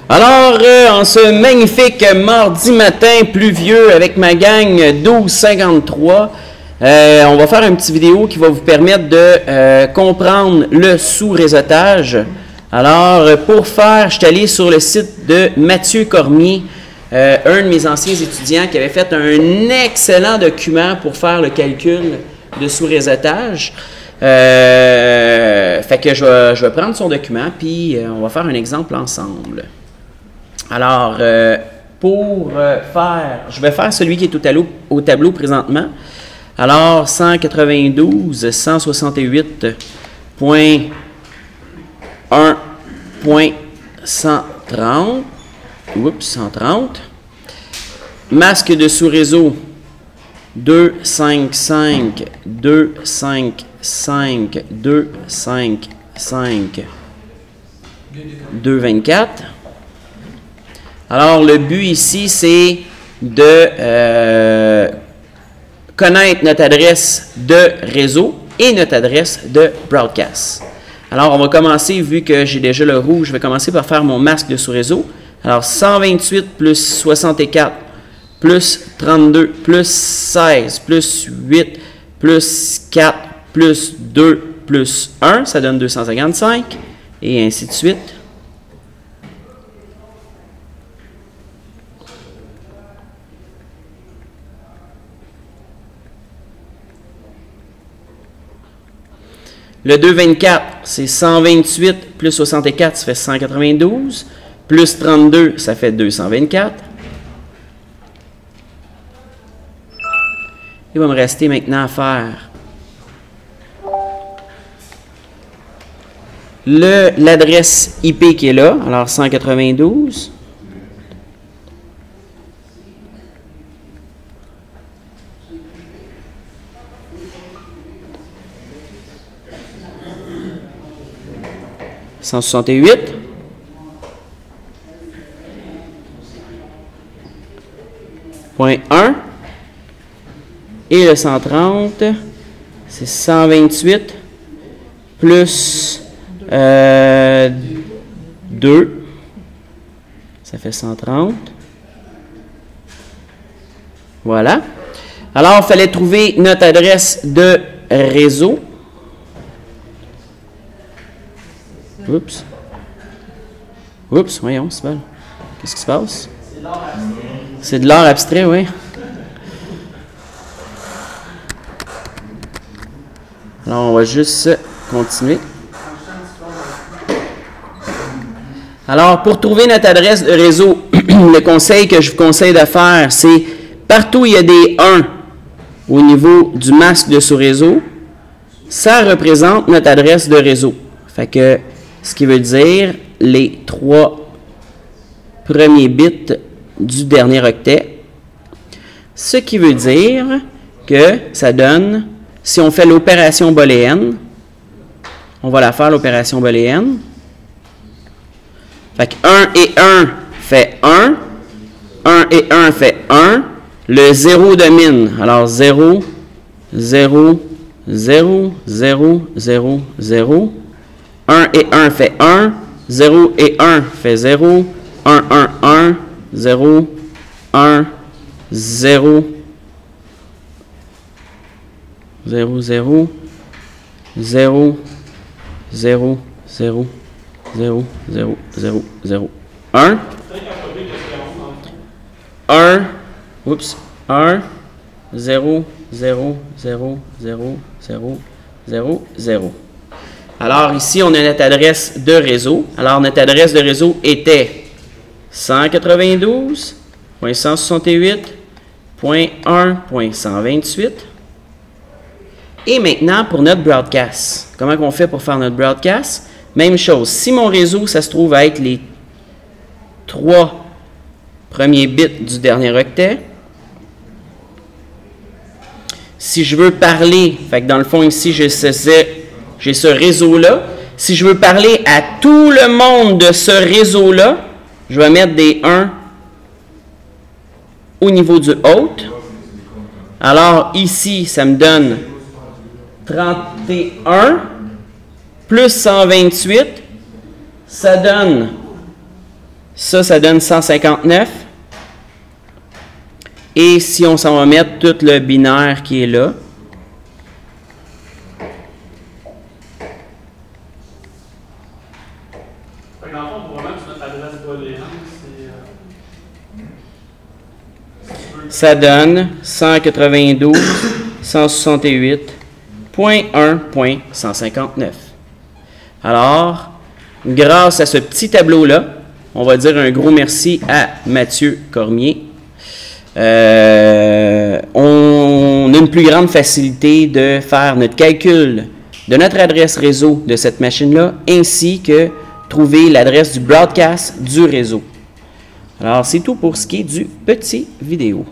Alors, en ce magnifique mardi matin pluvieux avec ma gang 1253, on va faire une petite vidéo qui va vous permettre de comprendre le sous-réseautage. Alors, pour faire, je suis allé sur le site de Mathieu Cormier, un de mes anciens étudiants qui avait fait un excellent document pour faire le calcul de sous-réseautage. Fait que je vais prendre son document, puis on va faire un exemple ensemble. Alors, je vais faire celui qui est au tableau présentement. Alors, 192, 168.1.130. Oups, 130. Masque de sous-réseau 255, 255, 255, 224. Alors, le but ici, c'est de connaître notre adresse de réseau et notre adresse de broadcast. Alors, on va commencer, vu que j'ai déjà le rouge, je vais commencer par faire mon masque de sous-réseau. Alors, 128 plus 64 plus 32 plus 16 plus 8 plus 4 plus 2 plus 1, ça donne 255, et ainsi de suite. Le 224, c'est 128 plus 64, ça fait 192. Plus 32, ça fait 224. Il va me rester maintenant à faire l'adresse IP qui est là, alors 192. « 168. Point 1. Et le 130, c'est 128 plus 2. Ça fait 130. Voilà. Alors, il fallait trouver notre adresse de réseau. Oups. Oups, voyons, c'est bon. Qu'est-ce qui se passe? C'est de l'art abstrait, oui. Alors, on va juste continuer. Alors, pour trouver notre adresse de réseau, le conseil que je vous conseille de faire, c'est partout où il y a des 1 au niveau du masque de sous-réseau, ça représente notre adresse de réseau. Fait que, ce qui veut dire les 3 premiers bits du dernier octet. Ce qui veut dire que ça donne, si on fait l'opération booléenne, on va la faire l'opération booléenne. Fait que 1 et 1 fait 1. 1 et 1 fait 1. Le 0 domine. Alors 0, 0, 0, 0, 0, 0. 1 et 1 fait 1. 0 et 1 fait 0. 1, 1, 1. 0, 1, 0, 0, 0, 0, 0, 0, 0, 0, 0, 0, 1, 1, oups, 1, 0, 0, 0, 0, 0, 0, 0. Alors ici, on a notre adresse de réseau. Alors notre adresse de réseau était 192.168.1.128. Et maintenant, pour notre broadcast. Comment on fait pour faire notre broadcast? Même chose. Si mon réseau, ça se trouve à être les 3 premiers bits du dernier octet, si je veux parler, fait que dans le fond ici, j'ai ce réseau-là. Si je veux parler à tout le monde de ce réseau-là, je vais mettre des 1 au niveau du hôte. Alors ici, ça me donne 31 plus 128, ça donne Ça donne 159. Et si on s'en va mettre tout le binaire qui est là, ça donne 192.168.1.159. Alors, grâce à ce petit tableau-là, on va dire un gros merci à Mathieu Cormier. On a une plus grande facilité de faire notre calcul de notre adresse réseau de cette machine-là, ainsi que trouver l'adresse du broadcast du réseau. Alors, c'est tout pour ce qui est du petit vidéo.